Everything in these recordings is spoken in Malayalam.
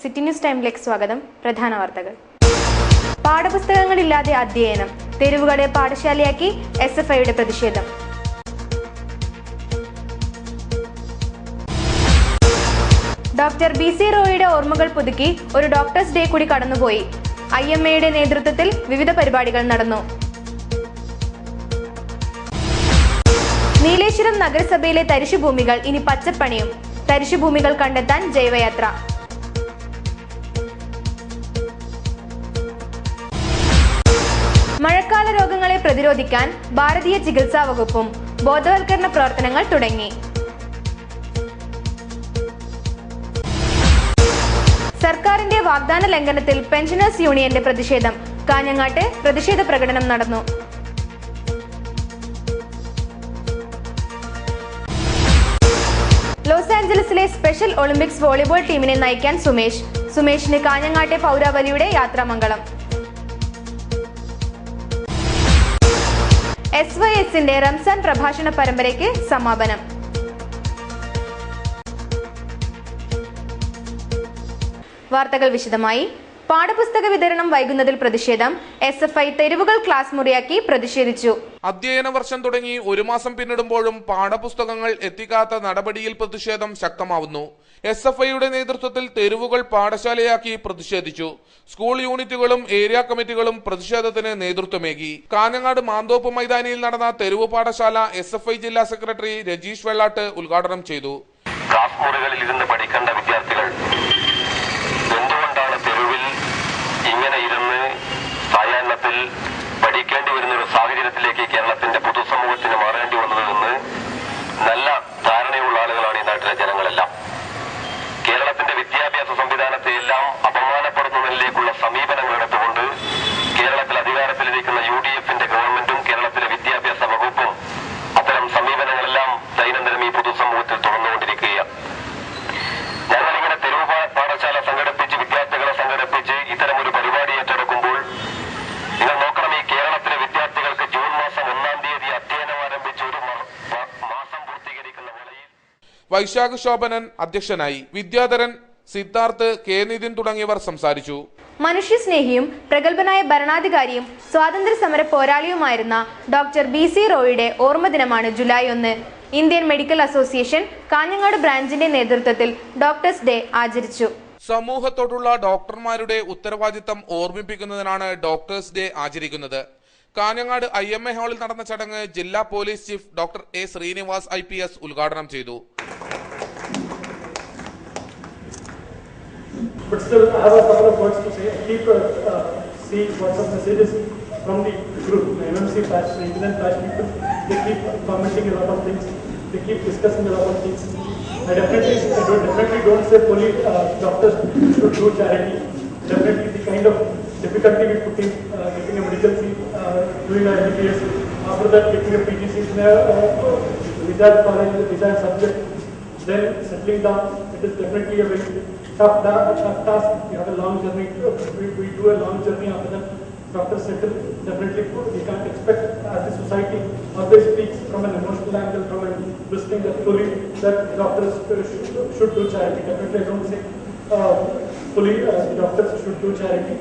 സിറ്റി ന്യൂസ് ടൈമിലേക്ക് സ്വാഗതം. പ്രധാന വാർത്തകൾ. പാഠപുസ്തകങ്ങളില്ലാതെ അധ്യയനം, തെരുവുകളെ പാഠശാലയാക്കി SFIയുടെ പ്രതിഷേധം. ഡോക്ടർ BC റോയിയുടെ ഓർമ്മകൾ പുതുക്കി ഒരു ഡോക്ടേഴ്സ് ഡേ കൂടി കടന്നുപോയി. IMAയുടെ നേതൃത്വത്തിൽ വിവിധ പരിപാടികൾ നടന്നു. നീലേശ്വരം നഗരസഭയിലെ തരിശുഭൂമികൾ ഇനി പച്ചപ്പണിയും. തരിശുഭൂമികൾ കണ്ടെത്താൻ ജൈവയാത്ര. മഴക്കാല രോഗങ്ങളെ പ്രതിരോധിക്കാൻ ഭാരതീയ ചികിത്സാ വകുപ്പും ബോധവൽക്കരണ പ്രവർത്തനങ്ങൾ തുടങ്ങി. സർക്കാരിന്റെ വാഗ്ദാന ലംഘനത്തിൽ പെൻഷനേഴ്സ് യൂണിയന്റെ പ്രതിഷേധം. കാഞ്ഞങ്ങാട്ട് പ്രതിഷേധ പ്രകടനം നടന്നു. ലോസ് ആഞ്ചലസിലെ സ്പെഷ്യൽ ഒളിമ്പിക്സ് വോളിബോൾ ടീമിനെ നയിക്കാൻ സുമേഷിന് കാഞ്ഞങ്ങാട്ടെ പൗരാവലിയുടെ യാത്രാമംഗളം. SYSന്റെ റംസാൻ പ്രഭാഷണ പരമ്പരയ്ക്ക് സമാപനം. വാർത്തകൾ വിശദമായി. പാഠപുസ്തക വിതരണം വൈകുന്നതിൽ പ്രതിഷേധം. SFI തെരുവുകൾ ക്ലാസ് മുറിയാക്കി പ്രതിഷേധിച്ചു. അധ്യയന വർഷം തുടങ്ങി ഒരു മാസം പിന്നിടുമ്പോഴും പാഠപുസ്തകങ്ങൾ എത്തിക്കാത്ത നടപടിയിൽ പ്രതിഷേധം ശക്തമാവുന്നു. SFIയുടെ നേതൃത്വത്തിൽ തെരുവുകൾ പാഠശാലയാക്കി പ്രതിഷേധിച്ചു. സ്കൂൾ യൂണിറ്റുകളും ഏരിയ കമ്മിറ്റികളും പ്രതിഷേധത്തിന് നേതൃത്വമേകി. കാഞ്ഞങ്ങാട് മാന്തോപ്പ് മൈതാനിയിൽ നടന്ന തെരുവ് പാഠശാല SFI ജില്ലാ സെക്രട്ടറി രജീഷ് വെള്ളാട്ട് ഉദ്ഘാടനം ചെയ്തു. ക്ലാസ് മുറികളിൽ ഇരുന്ന് പഠിക്കേണ്ട വിദ്യാർത്ഥികൾ എന്തുകൊണ്ടാണ് തെരുവിൽ ഇങ്ങനെ ഇരുന്ന് സായാഹ്നത്തിൽ പഠിക്കേണ്ടി വരുന്ന ഒരു സാഹചര്യത്തിലേക്ക് കേരളത്തിന്റെ പൊതുസമൂഹത്തിന് മാറേണ്ടി വന്നതെന്ന് നല്ല ധാരണയുള്ള ആളുകളാണ് ഈ നാട്ടിലെ ജനങ്ങളെല്ലാം. കേരളത്തിന്റെ വിദ്യാഭ്യാസ സംവിധാനത്തെ എല്ലാം അപമാനപ്പെടുത്തുന്നതിലേക്കുള്ള സമീപനങ്ങൾ എടുത്തുകൊണ്ട് കേരളത്തിൽ അധികാരത്തിലിരിക്കുന്ന UDFന്റെ ഗവൺമെന്റും കേരളത്തിലെ വിദ്യാഭ്യാസ വകുപ്പും അത്തരം സമീപനങ്ങളെല്ലാം ദൈനംദിനം ഈ പൊതുസമൂഹത്തിൽ തുറന്നുകൊണ്ടിരിക്കുകയാണ്. ഞങ്ങളിങ്ങനെ തെരുവ് പാഠശാല സംഘടിപ്പിച്ച് വിദ്യാർത്ഥികളെ സംഘടിപ്പിച്ച് ഇത്തരം ഒരു പരിപാടി ഏറ്റെടുക്കുമ്പോൾ നിങ്ങൾ നോക്കണം, ഈ കേരളത്തിലെ വിദ്യാർത്ഥികൾക്ക് ജൂൺ മാസം 1-ാം തീയതി അധ്യയനം ആരംഭിച്ച് ഒരു മാസം പൂർത്തീകരിക്കുന്ന വേളയിൽ വൈശാഖ് ശോഭനൻ അധ്യക്ഷനായി. വിദ്യാധരൻ, സിദ്ധാർത്ഥ്, K നിതിൻ തുടങ്ങിയവർ സംസാരിച്ചു. മനുഷ്യസ്നേഹിയും പ്രഗത്ഭനായ ഭരണാധികാരിയും സ്വാതന്ത്ര്യ സമര പോരാളിയുമായിരുന്ന ഡോക്ടർ BC റോയിയുടെ ഓർമ്മദിനമാണ് July 1. Indian Medical Association Kanhangad ബ്രാഞ്ചിന്റെ നേതൃത്വത്തിൽ ഡോക്ടേഴ്സ് ഡേ ആചരിച്ചു. സമൂഹത്തോടുള്ള ഡോക്ടർമാരുടെ ഉത്തരവാദിത്തം ഓർമ്മിപ്പിക്കുന്നതിനാണ് ഡോക്ടേഴ്സ് ഡേ ആചരിക്കുന്നത്. കാഞ്ഞങ്ങാട് IMA ഹാളിൽ നടന്ന ചടങ്ങ് ജില്ലാ police chief doctor A Srinivas IPS ഉദ്ഘാടനം ചെയ്തു. But still, I have a couple of words to say. I keep seeing WhatsApp messages from the group, the MMC patch, the internet patch people. They keep commenting a lot of things. They keep discussing a lot of things. I definitely don't say police doctors should do charity. Definitely the kind of difficulty we put in getting a medical seat, doing a MBBS, after that getting a PG seat in a desired college, desired subject, then settling down. It is definitely a very tough task. We have a long journey. We do a long journey after that. Doctors settle. Definitely, we can't expect as a society always speaks from an emotional angle, from a listening that fully that doctors should do charity. Definitely, I don't say fully doctors should do charity.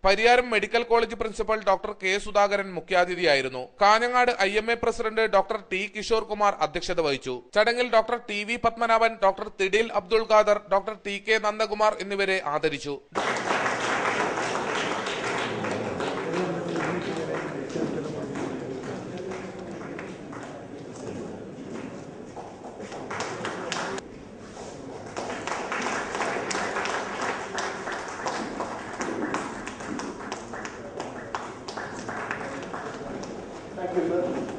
Pariyaram medical college principal doctor K Sudhakaran മുഖ്യാതിഥിയായിരുന്നു. Kanhangad IMA president doctor T Kishore Kumar അധ്യക്ഷത വഹിച്ചു. ചടങ്ങിൽ doctor TV Padmanabhan, doctor Thidil Abdul Khader, doctor TK Nandakumar എന്നിവരെ ആദരിച്ചു.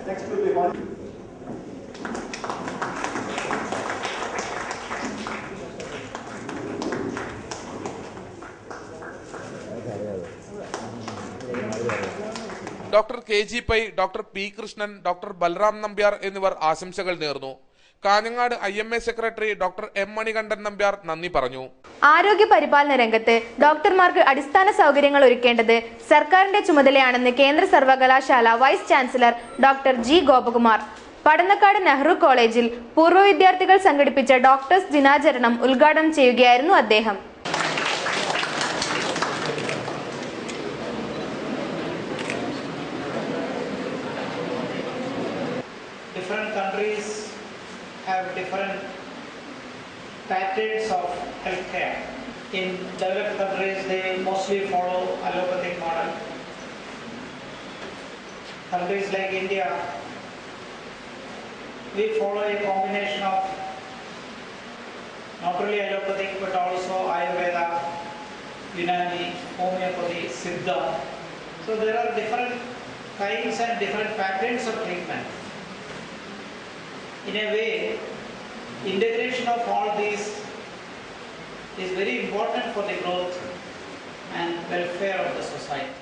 Next to the one. Doctor KG Pai, doctor P Krishnan, doctor Balram Nambiar എന്നിവർ ആശംസകൾ നേർന്നു. Kanhangad IMA secretary doctor M Manikandan Nambiar നന്ദി പറഞ്ഞു. ആരോഗ്യ പരിപാലന രംഗത്ത് ഡോക്ടർമാർക്ക് അടിസ്ഥാന സൗകര്യങ്ങൾ ഒരുക്കേണ്ടത് സർക്കാരിന്റെ ചുമതലയാണെന്ന് കേന്ദ്ര സർവകലാശാല vice chancellor doctor G Gopakumar. Padannakkad Nehru കോളേജിൽ പൂർവ്വ വിദ്യാർത്ഥികൾ സംഘടിപ്പിച്ച ഡോക്ടേഴ്സ് ദിനാചരണം ഉദ്ഘാടനം ചെയ്യുകയായിരുന്നു അദ്ദേഹം. have different patterns of healthcare. In developed countries, they mostly follow allopathic model. Countries like India, we follow a combination of not only allopathic but also Ayurveda, Unani, homeopathy, Siddha. So there are different kinds and different patterns of treatment. In a way, integration of all these is very important for the growth and welfare of the society.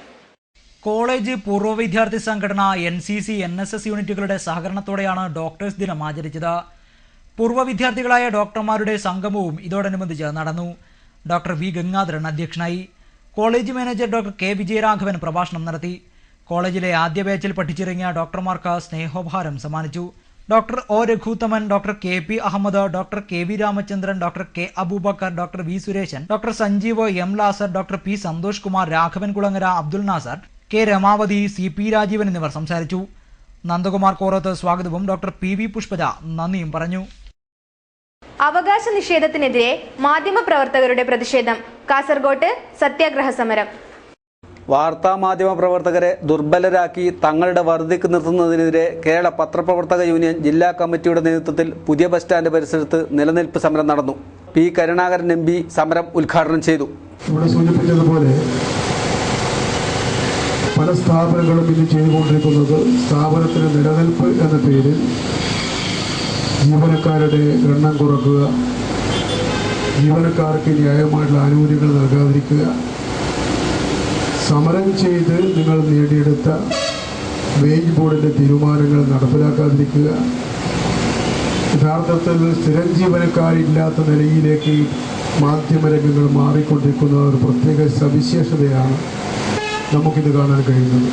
College പൂർവ്വ വിദ്യാർത്ഥി സംഘടന NCC NSS യൂണിറ്റുകളുടെ സഹകരണത്തോടെയാണ് ഡോക്ടേഴ്സ് ദിനം ആചരിച്ചത്. പൂർവ്വ വിദ്യാർത്ഥികളായ ഡോക്ടർമാരുടെ സംഗമവും ഇതോടനുബന്ധിച്ച് നടന്നു. ഡോക്ടർ വി ഗംഗാധരൻ അധ്യക്ഷനായി. College manager doctor K Vijayaraghavan പ്രഭാഷണം നടത്തി. കോളേജിലെ ആദ്യ ബാച്ചിൽ പഠിച്ചിറങ്ങിയ ഡോക്ടർമാർക്ക് സ്നേഹോപഹാരം സമ്മാനിച്ചു. Doctor O Raghuthaman, doctor KP Ahammed, doctor KV Ramachandran, doctor K Abubakar, doctor V Sureshan, doctor Sanjeev M Lazar, doctor P Santhosh Kumar, Raghavan Kulangara, Abdul Nasar, K Ramavathi, CP Rajeevan എന്നിവർ സംസാരിച്ചു. നന്ദകുമാർ കോറത്ത് സ്വാഗതവും ഡോക്ടർ PV പുഷ്പജ നന്ദിയും പറഞ്ഞു. അവകാശ നിഷേധത്തിനെതിരെ മാധ്യമപ്രവർത്തകരുടെ പ്രതിഷേധം. കാസർഗോട്ട് സത്യാഗ്രഹ സമരം. വാർത്താമാധ്യമ പ്രവർത്തകരെ ദുർബലരാക്കി തങ്ങളുടെ വറുതിക്ക് നിർത്തുന്നതിനെതിരെ കേരള പത്രപ്രവർത്തക യൂണിയൻ ജില്ലാ കമ്മിറ്റിയുടെ നേതൃത്വത്തിൽ പുതിയ ബസ് സ്റ്റാൻഡ് പരിസരത്ത് നിലനിൽപ്പ് സമരം നടന്നു. P കരുണാകരൻ MP സമരം ഉദ്ഘാടനം ചെയ്തു. ഇവിടെ സൂചിപ്പിച്ചതുപോലെ പല സ്ഥാപനങ്ങളും ഇന്ന് ചെയ്തുകൊണ്ടിരിക്കുന്നത് സ്ഥാപനത്തിന് നിലനിൽപ്പ് എന്ന പേരിൽ ജീവനക്കാരുടെ എണ്ണം കുറക്കുക, ജീവനക്കാർക്ക് ന്യായമായിട്ടുള്ള ആനുകൂല്യങ്ങൾ നൽകാതിരിക്കുക, സമരം ചെയ്ത് നിങ്ങൾ നേടിയെടുത്ത വേജ് ബോർഡിൻ്റെ തീരുമാനങ്ങൾ നടപ്പിലാക്കാതിരിക്കുക, യഥാർത്ഥത്തിൽ സ്ഥിരം ജീവനക്കാരില്ലാത്ത നിലയിലേക്ക് മാധ്യമരംഗങ്ങൾ മാറിക്കൊണ്ടിരിക്കുന്ന ഒരു പ്രത്യേക സവിശേഷതയാണ് നമുക്കിത് കാണാൻ കഴിയുന്നത്.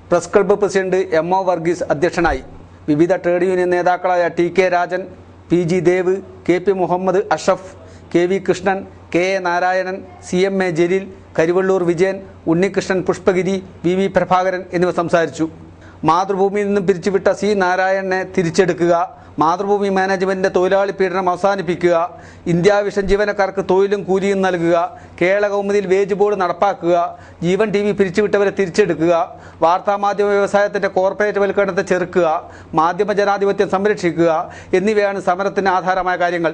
Press club president MO Varghese അധ്യക്ഷനായി. വിവിധ ട്രേഡ് യൂണിയൻ നേതാക്കളായ TK Rajan, PG Dev, KP Muhammad Ashaf, KV Krishnan, KA Narayanan, CMA Jaleel, Karivellur Vijayan, Unnikrishnan Pushpagiri, VV Prabhakaran എന്നിവർ സംസാരിച്ചു. മാതൃഭൂമിയിൽ നിന്നും പിരിച്ചുവിട്ട C നാരായണനെ തിരിച്ചെടുക്കുക, മാതൃഭൂമി മാനേജ്മെന്റിന്റെ തൊഴിലാളി പീഡനം അവസാനിപ്പിക്കുക, ഇന്ത്യ വിഷൻ ജീവനക്കാർക്ക് തൊഴിലും കൂലിയും നൽകുക, കേരള കൗമുദിയിൽ വേജ് ബോർഡ് നടപ്പാക്കുക, ജീവൻ TV പിരിച്ചുവിട്ടവരെ തിരിച്ചെടുക്കുക, വാർത്താമാധ്യമ വ്യവസായത്തിന്റെ കോർപ്പറേറ്റ് വൽക്കരണത്തെ ചെറുക്കുക, മാധ്യമ ജനാധിപത്യം സംരക്ഷിക്കുക എന്നിവയാണ് സമരത്തിന് ആധാരമായ കാര്യങ്ങൾ.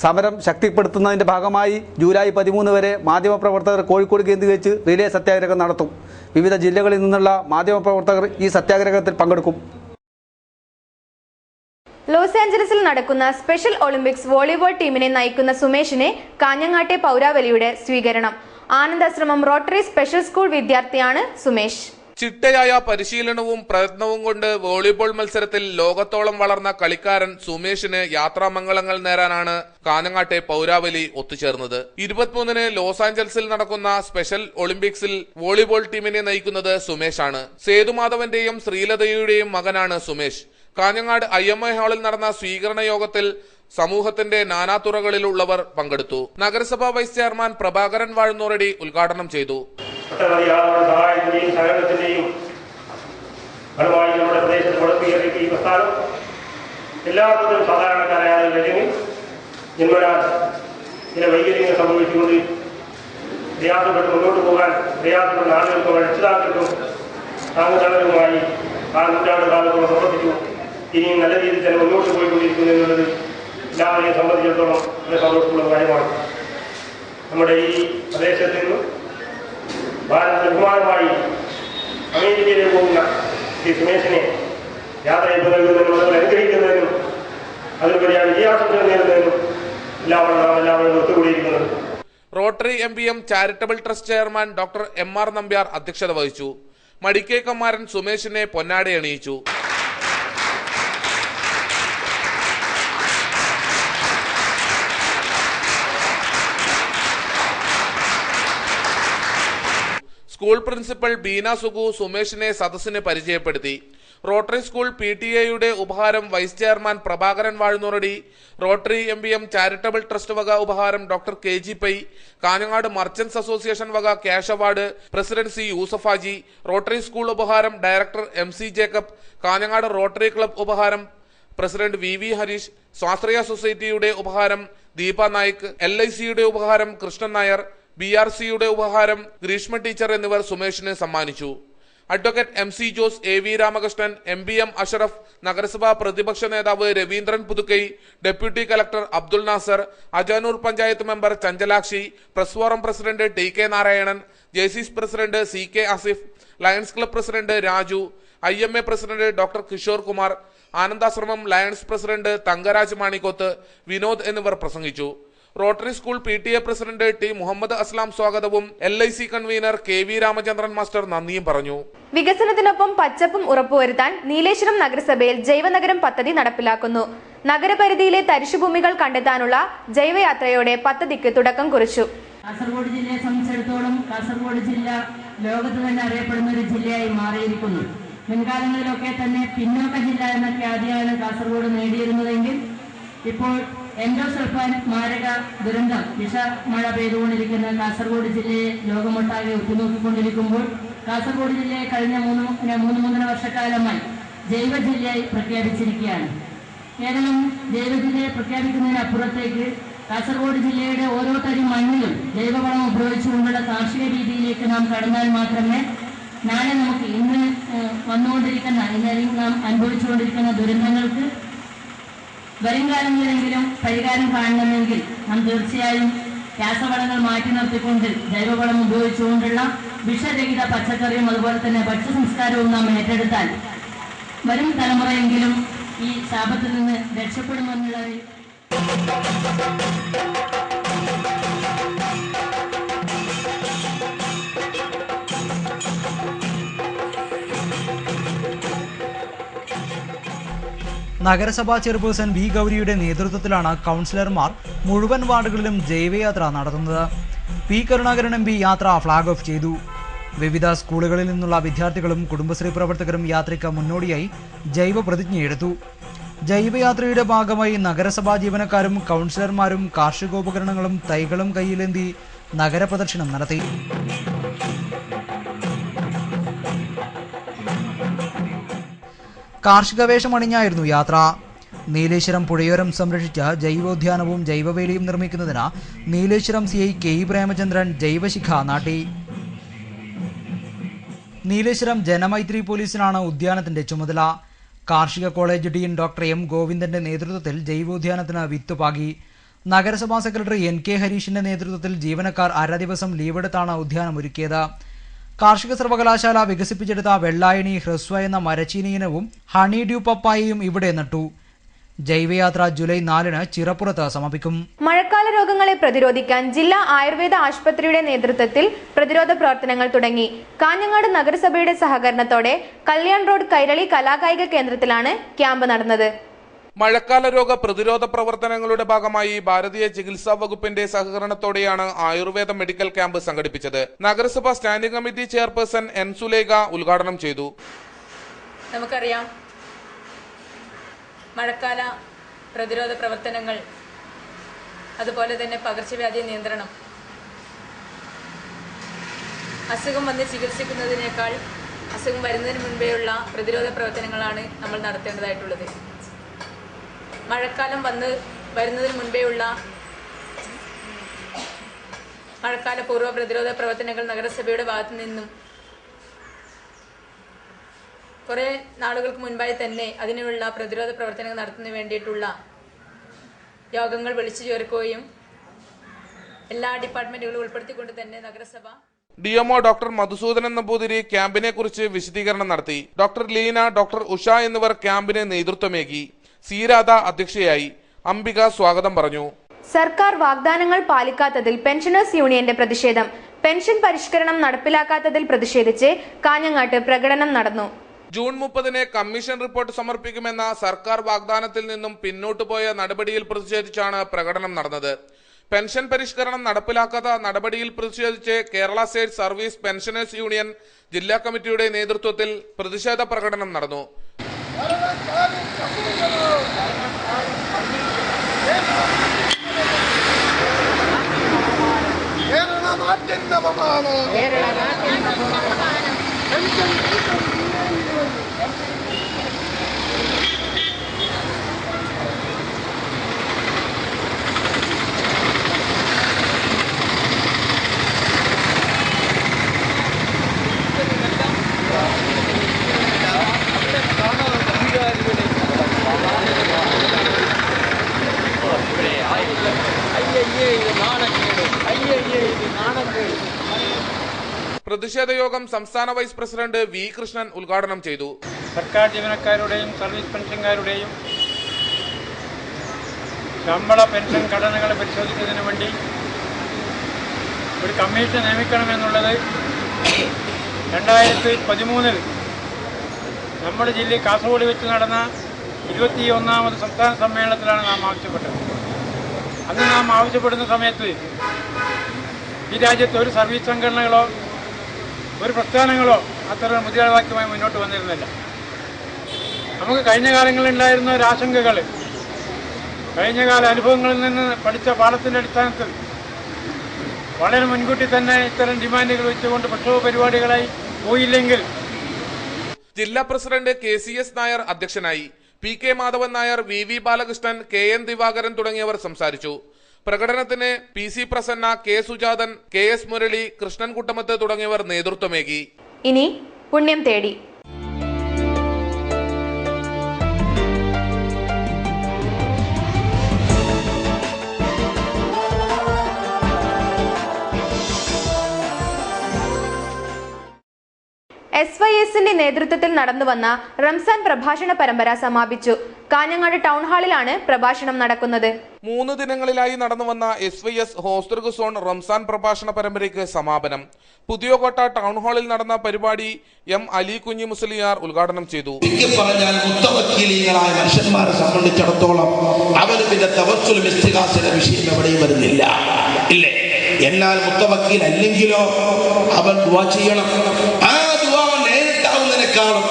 സമരം ശക്തിപ്പെടുത്തുന്നതിന്റെ ഭാഗമായി ജൂലൈ 13 വരെ മാധ്യമപ്രവർത്തകർ കോഴിക്കോട് കേന്ദ്രീകരിച്ച് റിലേ സത്യാഗ്രഹം നടത്തും. വിവിധ ജില്ലകളിൽ നിന്നുള്ള മാധ്യമപ്രവർത്തകർ ഈ സത്യാഗ്രഹത്തിൽ പങ്കെടുക്കും. ലോസ് ആഞ്ചലസിൽ നടക്കുന്ന സ്പെഷ്യൽ ഒളിമ്പിക്സ് വോളിബോൾ ടീമിനെ നയിക്കുന്ന സുമേഷിനെ കാഞ്ഞങ്ങാട്ടെ പൗരാവലിയുടെ സ്വീകരണം. ആനന്ദാശ്രമം റോട്ടറി സ്പെഷ്യൽ സ്കൂൾ വിദ്യാർത്ഥിയാണ് സുമേഷ്. ചിട്ടയായ പരിശീലനവും പ്രയത്നവും കൊണ്ട് വോളിബോൾ മത്സരത്തിൽ ലോകത്തോളം വളർന്ന കളിക്കാരൻ സുമേഷിന് യാത്രാമംഗളങ്ങൾ നേരാനാണ് കാഞ്ഞങ്ങാട്ടെ പൗരാവലി ഒത്തുചേർന്നത്. 23-ന് ലോസ് ആഞ്ചൽസിൽ നടക്കുന്ന സ്പെഷ്യൽ ഒളിമ്പിക്സിൽ വോളിബോൾ ടീമിനെ നയിക്കുന്നത് സുമേഷാണ്. സേതുമാധവന്റെയും ശ്രീലതയുടെയും മകനാണ് സുമേഷ്. കാഞ്ഞങ്ങാട് IMI ഹാളിൽ നടന്ന സ്വീകരണ യോഗത്തിൽ സമൂഹത്തിന്റെ നാനാതുറകളിലുള്ളവർ പങ്കെടുത്തു. നഗരസഭാ വൈസ് ചെയർമാൻ പ്രഭാകരൻ വാഴുന്നോറടി ഉദ്ഘാടനം ചെയ്തു. സഹായത്തിന്റെയും സഹകരണത്തിന്റെയും ഫലമായി നമ്മുടെ പ്രദേശത്ത് വളർത്തിയ ഈ പ്രസ്ഥാനം എല്ലാവർക്കും സാധാരണക്കാരായ ആളുകളിൽ ജന്മനാൽ ചില വൈകല്യങ്ങൾ സംഭവിച്ചുകൊണ്ട് പ്രയാസപ്പെട്ട് മുന്നോട്ട് പോകാൻ പ്രയാസപ്പെടുന്ന ആളുകൾക്കും രക്ഷിതാക്കൾക്കും താങ്ങുതണലുമായി ആ നൂറ്റാണ്ട് കാലത്തോളം പ്രവർത്തിച്ചു. ഇനിയും നല്ല രീതിയിൽ തന്നെ മുന്നോട്ട് പോയിക്കൊണ്ടിരിക്കുന്നു എന്നുള്ളത് എല്ലാവരെയും സംബന്ധിച്ചിടത്തോളം വളരെ സന്തോഷമുള്ള കാര്യമാണ്. നമ്മുടെ ഈ പ്രദേശത്ത് നിന്നും ഭാരതത്തിന് ബഹുമാനമായി അമേരിക്കയിലേക്ക് പോകുന്ന ശ്രീ സുമേഷിനെ യാത്രയപ്പ് നൽകുന്നതിനും അതുപോലെ അനുഗ്രഹിക്കുന്നതിനും അതിലുപരി വിജയാശംസകൾ നേടുന്നതിനും എല്ലാവരും ഒത്തുകൂടിയിരിക്കുന്നത്. Rotary MPM charitable trust chairman doctor MR Nambiar അധ്യക്ഷത വഹിച്ചു. മടിക്കേ കമ്മാരൻ സുമേഷിനെ പൊന്നാട അണിയിച്ചു. സ്കൂൾ പ്രിൻസിപ്പൽ ബീന സുഗു സുമേഷിനെ സദസ്സിന് പരിചയപ്പെടുത്തി. റോട്ടറി സ്കൂൾ PTA ഉപഹാരം vice chairman Prabhakaran Vazhunnoradi, Rotary MPM charitable trust വക ഉപഹാരം doctor KG Pai, Kanhangad merchants association വക cash award president C Yusuf Haji, Rotary school ഉപഹാരം director MC Jacob, Kanhangad Rotary club ഉപഹാരം പ്രസിഡന്റ് വി ഹരീഷ്, സ്വാശ്രയ സൊസൈറ്റിയുടെ ഉപഹാരം ദീപ നായിക്, LICയുടെ ഉപഹാരം കൃഷ്ണൻ നായർ, BRCയുടെ ഉപഹാരം ഗ്രീഷ്മ ടീച്ചർ എന്നിവർ സുമേഷിന് സമ്മാനിച്ചു. Advocate MC Jose, AV Ramakrishnan, MBM Ashraf, നഗരസഭാ പ്രതിപക്ഷ നേതാവ് Raveendran Puthukkai, deputy collector Abdul Nasar, Ajanur panchayat member Chanchalakshi, press forum president TK Narayanan, JCs president CK Asif, Lions club president Raju, IMA president doctor Kishore Kumar, Anandashram Lions president Thankaraj Manikoth, Vinod എന്നിവർ പ്രസംഗിച്ചു. Rotary school PTA president T Muhammad Aslam സ്വാഗതവും LIC convener KV Ramachandran master നന്ദിയും പറഞ്ഞു. വികസനത്തിനൊപ്പം പച്ചപ്പും ഉറപ്പുവരുത്താൻ നീലേശ്വരം നഗരസഭയിൽ ജൈവനഗരം പദ്ധതി നടപ്പിലാക്കുന്നു. നഗരപരിധിയിലെ തരിശുഭൂമികൾ കണ്ടെത്താനുള്ള ജൈവയാത്രയോടെ പദ്ധതിക്ക് തുടക്കം കുറിച്ചു. കാസർഗോഡ് ജില്ലയെ സംബന്ധിച്ചിടത്തോളം കാസർഗോഡ് ജില്ല ലോകത്ത് തന്നെ അറിയപ്പെടുന്ന ഒരു ജില്ലയായി മാറിയിരിക്കുന്നു. മുൻകാലങ്ങളിലൊക്കെ തന്നെ പിന്നോക്ക ജില്ല എന്ന ഖ്യാതിയാണ് കാസർഗോഡ് നേടിയിരുന്നതെങ്കിൽ ഇപ്പോൾ എൻഡോസൾഫാൻ മാരക ദുരന്തം വിഷമഴ പെയ്തുകൊണ്ടിരിക്കുന്ന കാസർഗോഡ് ജില്ലയെ ലോകമൊട്ടാകെ ഉറ്റുനോക്കിക്കൊണ്ടിരിക്കുമ്പോൾ കാസർഗോഡ് ജില്ലയെ കഴിഞ്ഞ മൂന്നര വർഷക്കാലമായി ജൈവ ജില്ലയായി പ്രഖ്യാപിച്ചിരിക്കുകയാണ്. കേവലം ജൈവ ജില്ലയെ പ്രഖ്യാപിക്കുന്നതിനപ്പുറത്തേക്ക് കാസർഗോഡ് ജില്ലയുടെ ഓരോ തരി മണ്ണിലും ജൈവവളം ഉപയോഗിച്ചുകൊണ്ടുള്ള കാർഷിക രീതിയിലേക്ക് നാം കടന്നാൽ മാത്രമേ നാളെ നമുക്ക് ഇന്ന് നാം അനുഭവിച്ചുകൊണ്ടിരിക്കുന്ന ദുരന്തങ്ങൾക്ക് വരും കാലങ്ങളിലെങ്കിലും പരിഹാരം കാണണമെങ്കിൽ നാം തീർച്ചയായും രാസവളങ്ങൾ മാറ്റി നിർത്തിക്കൊണ്ട് ജൈവവളം ഉപയോഗിച്ചുകൊണ്ടുള്ള വിഷരഹിത പച്ചക്കറിയും അതുപോലെ തന്നെ ഭക്ഷ്യ സംസ്കാരവും നാം ഏറ്റെടുത്താൽ വരും തലമുറയെങ്കിലും ഈ ശാപത്തിൽ നിന്ന് രക്ഷപ്പെടുമെന്നുള്ള നഗരസഭാ ചെയർപേഴ്സൺ V ഗൗരിയുടെ നേതൃത്വത്തിലാണ് കൗൺസിലർമാർ മുഴുവൻ വാർഡുകളിലും ജൈവയാത്ര നടത്തുന്നത്. P കരുണാകരൻ MP യാത്ര ഫ്ലാഗ് ഓഫ് ചെയ്തു. വിവിധ സ്കൂളുകളിൽ നിന്നുള്ള വിദ്യാർത്ഥികളും കുടുംബശ്രീ പ്രവർത്തകരും യാത്രയ്ക്ക് മുന്നോടിയായി ജൈവ പ്രതിജ്ഞയെടുത്തു. ജൈവയാത്രയുടെ ഭാഗമായി നഗരസഭാ ജീവനക്കാരും കൗൺസിലർമാരും കാർഷികോപകരണങ്ങളും തൈകളും കയ്യിലേന്തി നഗരപ്രദക്ഷിണം നടത്തി. കാർഷിക വേഷമണിഞ്ഞായിരുന്നു യാത്ര. നീലേശ്വരം പുഴയോരം സംരക്ഷിച്ച ജൈവോദ്യാനവും ജൈവവേലിയും നിർമ്മിക്കുന്നതിന് നീലേശ്വരം CI KE പ്രേമചന്ദ്രൻ ജൈവശിഖ നാട്ടി. നീലേശ്വരം ജനമൈത്രി പോലീസിനാണ് ഉദ്യാനത്തിന്റെ ചുമതല. കാർഷിക കോളേജ് ഡീൻ ഡോക്ടർ M ഗോവിന്ദന്റെ നേതൃത്വത്തിൽ ജൈവോദ്യാനത്തിന് വിത്തുപാകി. നഗരസഭാ സെക്രട്ടറി NK ഹരീഷിന്റെ നേതൃത്വത്തിൽ ജീവനക്കാർ അര ദിവസം ലീവെടുത്താണ് ഉദ്യാനം ഒരുക്കിയത്. കാർഷിക സർവകലാശാല വികസിപ്പിച്ചെടുത്ത വെള്ളായണി ഹ്രസ്വ എന്ന മരച്ചീനി ഇനവും ഹണി ഡ്യൂ പപ്പായയും ഇവിടെ നട്ടു. ജൈവയാത്ര ജൂലൈ 4-ന് ചിറപ്പുറത്ത് സമാപിക്കും. മഴക്കാല രോഗങ്ങളെ പ്രതിരോധിക്കാൻ ജില്ലാ ആയുർവേദ ആശുപത്രിയുടെ നേതൃത്വത്തിൽ പ്രതിരോധ പ്രവർത്തനങ്ങൾ തുടങ്ങി. കാഞ്ഞങ്ങാട് നഗരസഭയുടെ സഹകരണത്തോടെ കല്യാൺ റോഡ് കൈരളി കലാകായിക കേന്ദ്രത്തിലാണ് ക്യാമ്പ് നടന്നത്. മഴക്കാല രോഗ പ്രതിരോധ പ്രവർത്തനങ്ങളുടെ ഭാഗമായി ഭാരതീയ ചികിത്സാ വകുപ്പിന്റെ സഹകരണത്തോടെയാണ് ആയുർവേദ മെഡിക്കൽ ക്യാമ്പ് സംഘടിപ്പിച്ചത്. നഗരസഭ standing committee chairperson N Sulekha ഉദ്ഘാടനം ചെയ്തു. നമുക്കറിയാം, മഴക്കാല പ്രതിരോധ പ്രവർത്തനങ്ങൾ, അതുപോലെ തന്നെ പകർച്ചവ്യാധി നിയന്ത്രണം, അസുഖം വന്ന് ചികിത്സിക്കുന്നതിനേക്കാൾ അസുഖം വരുന്നതിന് മുൻപേയുള്ള പ്രതിരോധ പ്രവർത്തനങ്ങളാണ് നമ്മൾ നടത്തേണ്ടതായിട്ടുള്ളത്. മഴക്കാലം വരുന്നതിന് മുൻപേയുള്ള മഴക്കാല പൂർവ്വ പ്രതിരോധ പ്രവർത്തനങ്ങൾ നഗരസഭയുടെ ഭാഗത്തു നിന്നും കുറേ നാളുകൾക്ക് മുൻപായി തന്നെ അതിനുള്ള പ്രതിരോധ പ്രവർത്തനങ്ങൾ നടത്തുന്നതിന് വേണ്ടിയിട്ടുള്ള യോഗങ്ങൾ വിളിച്ചു ചേർക്കുകയും എല്ലാ ഡിപ്പാർട്ട്മെന്റുകളും ഉൾപ്പെടുത്തിക്കൊണ്ട് തന്നെ നഗരസഭ DMO ഡോക്ടർ മധുസൂദനൻ നമ്പൂതിരി ക്യാമ്പിനെ കുറിച്ച് വിശദീകരണം നടത്തി. ഡോക്ടർ ലീന, ഡോക്ടർ ഉഷ എന്നിവർ ക്യാമ്പിന് നേതൃത്വമേകി. C രാധ അധ്യക്ഷയായി. അംബിക സ്വാഗതം പറഞ്ഞു. സർക്കാർ വാഗ്ദാനങ്ങൾ പാലിക്കാത്തതിൽ പെൻഷനേഴ്സ് യൂണിയന്റെ പ്രതിഷേധം. പെൻഷൻ പരിഷ്കരണം നടപ്പിലാക്കാത്തതിൽ പ്രതിഷേധിച്ച് കാഞ്ഞങ്ങാട്ട് പ്രകടനം നടന്നു. ജൂൺ 30-ന് കമ്മീഷൻ റിപ്പോർട്ട് സമർപ്പിക്കുമെന്ന സർക്കാർ വാഗ്ദാനത്തിൽ നിന്നും പിന്നോട്ടു പോയ നടപടിയിൽ പ്രതിഷേധിച്ചാണ് പ്രകടനം നടന്നത്. പെൻഷൻ പരിഷ്കരണം നടപ്പിലാക്കാത്ത നടപടിയിൽ പ്രതിഷേധിച്ച് Kerala state service pensioners union ജില്ലാ കമ്മിറ്റിയുടെ നേതൃത്വത്തിൽ പ്രതിഷേധ പ്രകടനം നടന്നു. പ്രതിഷേധ യോഗം സംസ്ഥാന വൈസ് പ്രസിഡന്റ് വി കൃഷ്ണൻ ഉദ്ഘാടനം ചെയ്തു. സർക്കാർ ജീവനക്കാരുടെയും സർവീസ് പെൻഷൻകാരുടെയും ശമ്പള പെൻഷൻ ഘടനകളെ പരിശോധിക്കുന്നതിന് വേണ്ടി ഒരു കമ്മീഷൻ നിയമിക്കണമെന്നുള്ളത് 2013 നമ്മുടെ ജില്ലയിൽ കാസർഗോഡ് വെച്ച് നടന്ന 21ാമത് സംസ്ഥാന സമ്മേളനത്തിലാണ് നാം ആവശ്യപ്പെട്ടത്. അന്ന് നാം ആവശ്യപ്പെടുന്ന സമയത്ത് ഈ രാജ്യത്ത് ഒരു സർവീസ് സംഘടനകളോ ഒരു പ്രസ്ഥാനങ്ങളോ അത്തരം മുദ്രാവാക്യമായി മുന്നോട്ട് വന്നിരുന്നില്ല. നമുക്ക് കഴിഞ്ഞ കാലങ്ങളിലുണ്ടായിരുന്ന ഒരു ആശങ്കകൾ, കഴിഞ്ഞകാല അനുഭവങ്ങളിൽ നിന്ന് പഠിച്ച പാഠത്തിൻ്റെ അടിസ്ഥാനത്തിൽ വളരെ മുൻകൂട്ടി തന്നെ ഇത്തരം ഡിമാൻഡുകൾ വെച്ചുകൊണ്ട് പ്രക്ഷോഭ പരിപാടികളായി പോയില്ലെങ്കിൽ. ജില്ലാ പ്രസിഡന്റ് KCS നായർ അധ്യക്ഷനായി. PK Madhavan Nair, VV Balakrishnan, KN Divakaran തുടങ്ങിയവർ സംസാരിച്ചു. പ്രകടനത്തിന് PC Prasanna, K Sujathan, KS Murali, Krishnan Kuttamath തുടങ്ങിയവർ നേതൃത്വമേകി. ഇനി പുണ്യം തേടി. SYSന്റെ നേതൃത്വത്തിൽ നടന്നുവന്ന റംസാൻ പ്രഭാഷണ പരമ്പര സമാപിച്ചു. കാഞ്ഞങ്ങാട് ടൗൺ ഹാളിലാണ് പ്രഭാഷണം നടക്കുന്നത്. 3 ദിനങ്ങളിലായി നടന്നുവന്ന SYS ഹോസ്ദുർഗ് സോൺ റംസാൻ പ്രഭാഷണ പരമ്പരയ്ക്ക് സമാപനം. പുതിയോകോട്ട ടൗൺ ഹാളിൽ നടന്ന പരിപാടി M അലി കുഞ്ഞി മുസ്ലിയാർ ഉദ്ഘാടനം ചെയ്തു. പറഞ്ഞാൽ മുത്തവക്കീലീങ്ങളായ മനുഷ്യന്മാരെ സംബന്ധിച്ചിടത്തോളം അവന് പിന്നെ തവസ്സുലും ഇസ്തിഗാസയുടെ വിഷയം എവിടെയും വരുന്നില്ല, ഇല്ലേ? എന്നാൽ മുത്തവക്കീൽ അല്ലെങ്കിലോ അവൻ ദുആ ചെയ്യണം. ആ ദുആ നേരിട്ടാവുന്നതിനേക്കാളും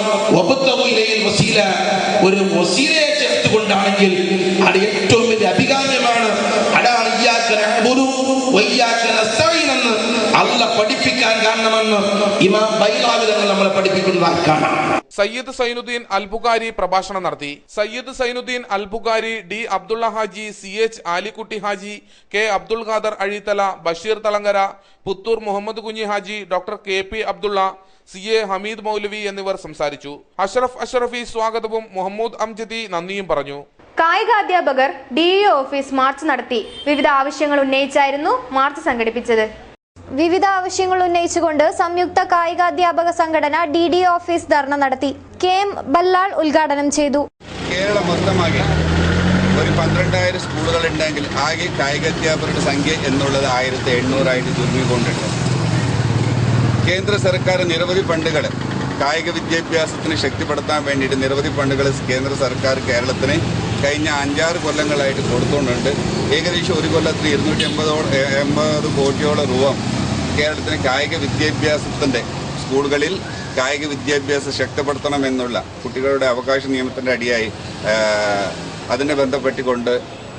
ഒരു വസീലയെ ചേർത്തുകൊണ്ടാണെങ്കിൽ അത് ഏറ്റവും വലിയ അഭികാമ്യമാണ്. അതാണ് എന്ന് അല്ലാഹ് പഠിപ്പിക്കാൻ കാരണമെന്ന് ഇമാം ബൈലാവി തങ്ങൾ നമ്മളെ പഠിപ്പിക്കുന്നതായി കാണാം. സയ്യിദ് സൈനുദ്ദീൻ അൽ ബുഖാരി പ്രഭാഷണം നടത്തി. സയ്യിദ് സൈനുദ്ദീൻ അൽ Bukhari, D Abdulla Haji, CH Alikutty Haji, K Abdul Khader Azhithala, Basheer Thalangara, Puthur Muhammad Kunhi Haji, doctor KP Abdulla, CA Hameed Moulavi എന്നിവർ സംസാരിച്ചു. അഷ്റഫ് അഷ്റഫി സ്വാഗതവും മുഹമ്മദ് അംജദി നന്ദിയും പറഞ്ഞു. കായികാധ്യാപകർ DEO ഓഫീസ് മാർച്ച് നടത്തി. വിവിധ ആവശ്യങ്ങൾ ഉന്നയിച്ചായിരുന്നു മാർച്ച് സംഘടിപ്പിച്ചത്. വിവിധ ആവശ്യങ്ങൾ ഉന്നയിച്ചുകൊണ്ട് സംയുക്ത കായികാധ്യാപക സംഘടന DDO ഓഫീസ് ധർണ നടത്തി. KM ബല്ലാൾ ഉദ്ഘാടനം ചെയ്തു. കേരളം മൊത്തമാകെ ഒരു 12,000 സ്കൂളുകൾ ഉണ്ടെങ്കിൽ ആകെ കായികാധ്യാപകരുടെ സംഖ്യ എന്നുള്ളത് 1,800 ചുരുങ്ങിക്കൊണ്ടിട്ടുണ്ട്. കേന്ദ്ര സർക്കാർ നിരവധി ഫണ്ടുകൾ കായിക വിദ്യാഭ്യാസത്തിന് ശക്തിപ്പെടുത്താൻ വേണ്ടിയിട്ട് നിരവധി ഫണ്ടുകൾ കേന്ദ്ര സർക്കാർ കേരളത്തിന് കഴിഞ്ഞ 5-6 കൊല്ലങ്ങളായിട്ട് കൊടുത്തുകൊണ്ടുണ്ട്. ഏകദേശം ഒരു കൊല്ലത്തിന് 280 കോടിയോളം രൂപ കേരളത്തിന് കായിക വിദ്യാഭ്യാസത്തിൻ്റെ സ്കൂളുകളിൽ കായിക വിദ്യാഭ്യാസം ശക്തിപ്പെടുത്തണമെന്നുള്ള കുട്ടികളുടെ അവകാശ നിയമത്തിൻ്റെ അടിയായി അതിനെ ബന്ധപ്പെട്ടുകൊണ്ട്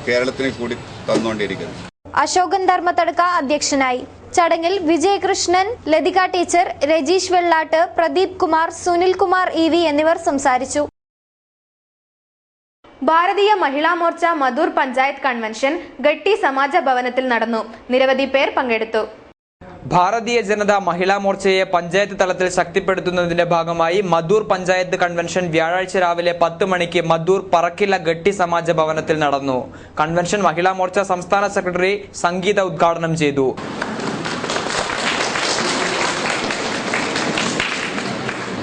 കേരളത്തിന് കൂടി തന്നുകൊണ്ടിരിക്കുന്നു. അശോകൻ ധർമ്മത്തടുക്ക അധ്യക്ഷനായി. ചടങ്ങിൽ വിജയകൃഷ്ണൻ, ലതിക ടീച്ചർ, രജീഷ് വെള്ളാട്ട്, പ്രദീപ് കുമാർ, സുനിൽ കുമാർ EV എന്നിവർ സംസാരിച്ചു. ഭാരതീയ മഹിളാ മോർച്ച മധൂർ പഞ്ചായത്ത് കൺവെൻഷൻ ഗട്ടി സമാജ ഭവനത്തിൽ നടന്നു. നിരവധി പേർ പങ്കെടുത്തു. ഭാരതീയ ജനതാ മഹിളാ മോർച്ചയെ പഞ്ചായത്ത് തലത്തിൽ ശക്തിപ്പെടുത്തുന്നതിന്റെ ഭാഗമായി മധൂർ പഞ്ചായത്ത് കൺവെൻഷൻ വ്യാഴാഴ്ച രാവിലെ 10 മണിക്ക് മധൂർ പറക്കില ഗട്ടി സമാജ ഭവനത്തിൽ നടന്നു. കൺവെൻഷൻ മഹിളാ മോർച്ച സംസ്ഥാന സെക്രട്ടറി സംഗീത ഉദ്ഘാടനം ചെയ്തു.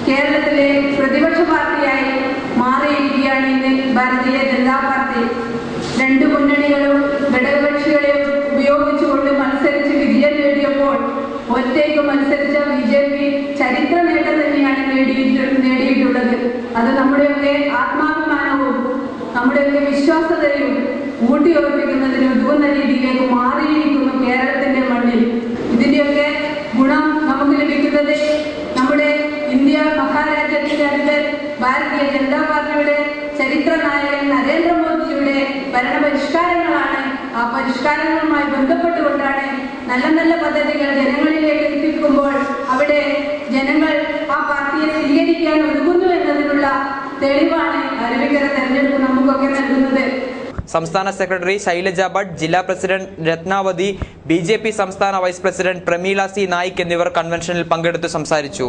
കേരളത്തിലെ പ്രതിപക്ഷ പാർട്ടിയായി മാറിയിരിക്കുകയാണ് ഇന്ന് ഭാരതീയ ജനതാ പാർട്ടി. 2 മുന്നണികളും ഘടകകക്ഷികളെയും ഉപയോഗിച്ചുകൊണ്ട് മത്സരിച്ച് വിജയം നേടിയപ്പോൾ ഒറ്റയ്ക്ക് മത്സരിച്ച BJP ചരിത്ര നേട്ടം തന്നെയാണ് നേടിയിട്ടുള്ളത്. അത് നമ്മുടെയൊക്കെ ആത്മാഭിമാനവും നമ്മുടെയൊക്കെ വിശ്വാസതയും ഊട്ടിയുറപ്പിക്കുന്നതിന് ഉതകുന്ന രീതിയിലേക്ക് മാറിയിരിക്കുന്നു കേരളത്തിന്റെ മണ്ണിൽ. ഇതിന്റെയൊക്കെ ഗുണം നമുക്ക് ലഭിക്കുന്നത് നമ്മുടെ ഇന്ത്യ മഹാരാജ്യത്തിന്റെ അടുത്ത് ഭാരതീയ ജനതാ പാർട്ടിയുടെ ചരിത്ര നായകൻ നരേന്ദ്രമോദിയുടെ ഭരണപരിഷ്കാരങ്ങളാണ്. ആ പരിഷ്കാരങ്ങളുമായി ബന്ധപ്പെട്ടുകൊണ്ടാണ് നല്ല നല്ല പദ്ധതികൾ ജനങ്ങളിലേക്ക് എത്തിക്കുമ്പോൾ അവിടെ ജനങ്ങൾ ആ പാർട്ടിയെ സ്വീകരിക്കാൻ ഒരുങ്ങുന്നു എന്നതിനുള്ള തെളിവാണ് അരുവിക്കര തെരഞ്ഞെടുപ്പ് നമുക്കൊക്കെ നൽകുന്നത്. സംസ്ഥാന സെക്രട്ടറി ശൈലജ ഭട്ട്, ജില്ലാ പ്രസിഡന്റ് രത്നാവതി, BJP സംസ്ഥാന vice president Pramila C Naik എന്നിവർ കൺവെൻഷനിൽ പങ്കെടുത്തു സംസാരിച്ചു.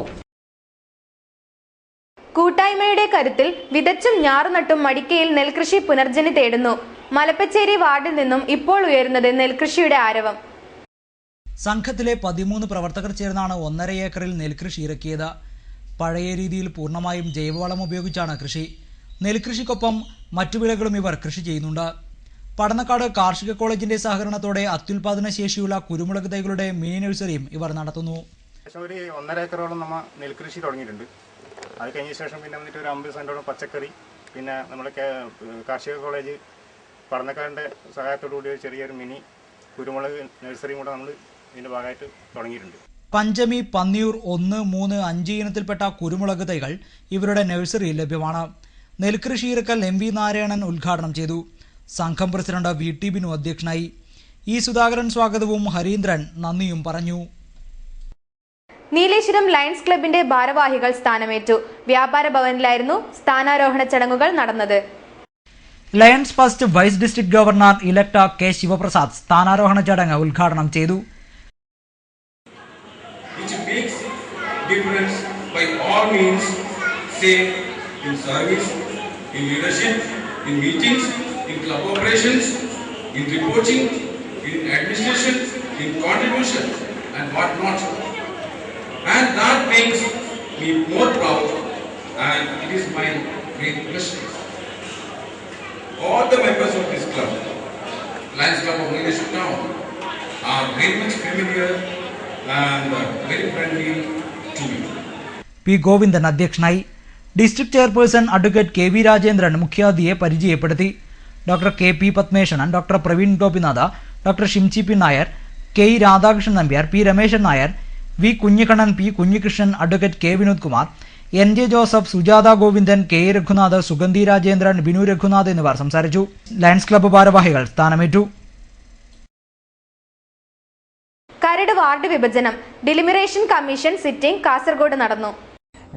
കൂട്ടായ്മയുടെ കരുത്തിൽ വിതച്ചും ഞാറുനട്ടും മടിക്കയിൽ നെൽകൃഷി പുനർജനി തേടുന്നു. മലപ്പച്ചേരി വാർഡിൽ നിന്നും ഇപ്പോൾ ഉയരുന്നത് നെൽകൃഷിയുടെ ആരവം. സംഘത്തിലെ 13 പ്രവർത്തകർ ചേർന്നാണ് 1.5 ഏക്കറിൽ നെൽകൃഷി ഇറക്കിയത്. പഴയ രീതിയിൽ പൂർണ്ണമായും ജൈവവളം ഉപയോഗിച്ചാണ് കൃഷി. നെൽകൃഷിക്കൊപ്പം മറ്റു വിളകളും ഇവർ കൃഷി ചെയ്യുന്നുണ്ട്. പടന്നക്കാട് കാർഷിക കോളേജിന്റെ സഹകരണത്തോടെ അത്യുൽപാദന ശേഷിയുള്ള കുരുമുളക് തൈകളുടെ മിനി നഴ്സറിയും ഇവർ നടത്തുന്നു. ഒരു 1.5 ഏക്കറോളം നമ്മൾ നെൽകൃഷി തുടങ്ങിയിട്ടുണ്ട്. അത് കഴിഞ്ഞ ശേഷം പിന്നെ വന്നിട്ട് ഒരു 50 സെന്റോളം പച്ചക്കറി, പിന്നെ നമ്മുടെ കാർഷിക കോളേജ് പടന്നക്കാടിന്റെ സഹായത്തോടു കൂടി ചെറിയൊരു മിനി കുരുമുളക് നഴ്സറിയും കൂടെ നമ്മൾ ഇതിന്റെ ഭാഗമായിട്ട് തുടങ്ങിയിട്ടുണ്ട്. പഞ്ചമി, പന്നിയൂർ 1, 3, 5 ഇനത്തിൽപ്പെട്ട കുരുമുളക് തൈകൾ ഇവരുടെ നഴ്സറിയിൽ ലഭ്യമാണ്. നെൽകൃഷി ഇറക്കൽ MV നാരായണൻ ഉദ്ഘാടനം ചെയ്തു. സംഘം പ്രസിഡന്റ് VT ബിനു അധ്യക്ഷനായി. E സുധാകരൻ സ്വാഗതവും ഹരീന്ദ്രൻ നന്ദിയും പറഞ്ഞു. നീലേശ്വരം ലയൺസ് ക്ലബിന്റെ ഭാരവാഹികൾ സ്ഥാനമേറ്റു. വ്യാപാര ഭവനിലായിരുന്നു സ്ഥാനാരോഹണ ചടങ്ങുകൾ നടന്നത്. Lions first vice district governor elect K Sivaprasad സ്ഥാനാരോഹണ ചടങ്ങ് ഉദ്ഘാടനം ചെയ്തു. Difference by all means, say in service, in leadership, in meetings, in club operations, in reporting, in administration, in contribution and what not. And that makes me more proud, and it is my great pleasure. All the members of this club, Lions Club of Neeleshwar Town, are very much familiar and very friendly. P. Govindan അധ്യക്ഷനായി. District chairperson advocate KV Rajendran മുഖ്യാതിഥിയെ പരിചയപ്പെടുത്തി. Doctor KP Padmeswaran, doctor Praveen Gopinath, doctor Shimchi P. Nair, K. Radhakrishnan Nambiar, P. Rameshan Nair, V. Kunhikannan, P. Kunhikrishnan, advocate K. Vinod Kumar, NJ Joseph, Sujatha Govindan, K. Raghunath, Sugandhi Rajendran, Binu Raghunath എന്നിവർ സംസാരിച്ചു. ലയൺസ് ക്ലബ്ബ് ഭാരവാഹികൾ സ്ഥാനമേറ്റു. കരട് വാർഡ് വിഭജനം ഡിലിമിറേഷൻ കമ്മീഷൻ സിറ്റിംഗ് കാസർഗോഡ് നടന്നു.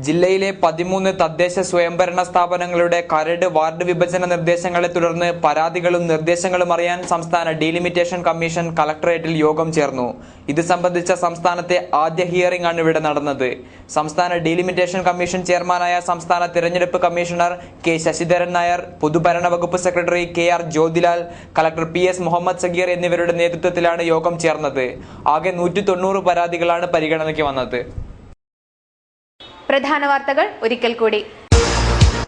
ജില്ലയിലെ 13 തദ്ദേശ സ്വയംഭരണ സ്ഥാപനങ്ങളുടെ കരട് വാർഡ് വിഭജന നിർദ്ദേശങ്ങളെ തുടർന്ന് പരാതികളും നിർദ്ദേശങ്ങളും അറിയാൻ സംസ്ഥാന ഡീലിമിറ്റേഷൻ കമ്മീഷൻ കളക്ടറേറ്റിൽ യോഗം ചേർന്നു. ഇത് സംബന്ധിച്ച സംസ്ഥാനത്തെ ആദ്യ ഹിയറിംഗ് ആണ് ഇവിടെ നടന്നത്. സംസ്ഥാന ഡീലിമിറ്റേഷൻ കമ്മീഷൻ ചെയർമാനായ സംസ്ഥാന തിരഞ്ഞെടുപ്പ് കമ്മീഷണർ K. ശശിധരൻ നായർ, പൊതുഭരണ വകുപ്പ് secretary KR Jyothilal, collector PS Muhammad Sageer എന്നിവരുടെ നേതൃത്വത്തിലാണ് യോഗം ചേർന്നത്. ആകെ 190 പരാതികളാണ് പരിഗണനയ്ക്ക് വന്നത്. പ്രധാന വാർത്തകൾ ഒരിക്കൽ കൂടി.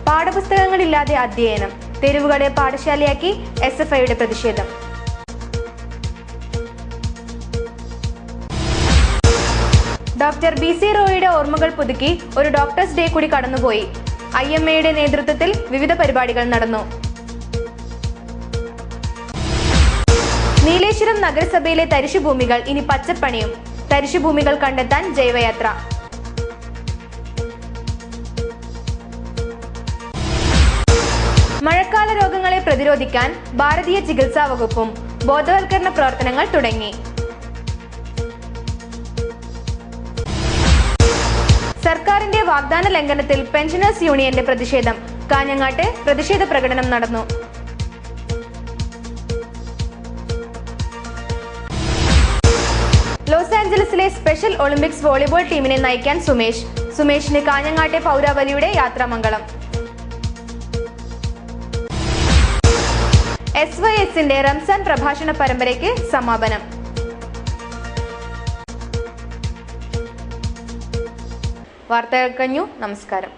പാഠപുസ്തകങ്ങളില്ലാതെ അധ്യയനം, തെരുവുകളെ പാഠശാലയാക്കി SFIയുടെ പ്രതിഷേധം. ഡോക്ടർ BC റോയിയുടെ ഓർമ്മകൾ പുതുക്കി ഒരു ഡോക്ടേഴ്സ് ഡേ കൂടി കടന്നുപോയി. IMAയുടെ നേതൃത്വത്തിൽ വിവിധ പരിപാടികൾ നടന്നു. നീലേശ്വരം നഗരസഭയിലെ തരിശുഭൂമികൾ ഇനി പച്ചപ്പണിയും. തരിശുഭൂമികൾ കണ്ടെത്താൻ ജൈവയാത്ര. മഴക്കാല രോഗങ്ങളെ പ്രതിരോധിക്കാൻ ഭാരതീയ ചികിത്സാ വകുപ്പും ബോധവൽക്കരണ പ്രവർത്തനങ്ങൾ തുടങ്ങി. സർക്കാരിന്റെ വാഗ്ദാന ലംഘനത്തിൽ പെൻഷനേഴ്സ് യൂണിയന്റെ പ്രതിഷേധം. കാഞ്ഞങ്ങാട്ട് പ്രതിഷേധ പ്രകടനം നടന്നു. ലോസ് ആഞ്ചലസിലെ സ്പെഷ്യൽ ഒളിമ്പിക്സ് വോളിബോൾ ടീമിനെ നയിക്കാൻ സുമേഷിന് കാഞ്ഞങ്ങാട്ടെ പൗരാവലിയുടെ യാത്രാമംഗളം. SYSന്റെ റംസാൻ പ്രഭാഷണ പരമ്പരയ്ക്ക് സമാപനം. വാർത്തകൾ കഴിഞ്ഞു. നമസ്കാരം.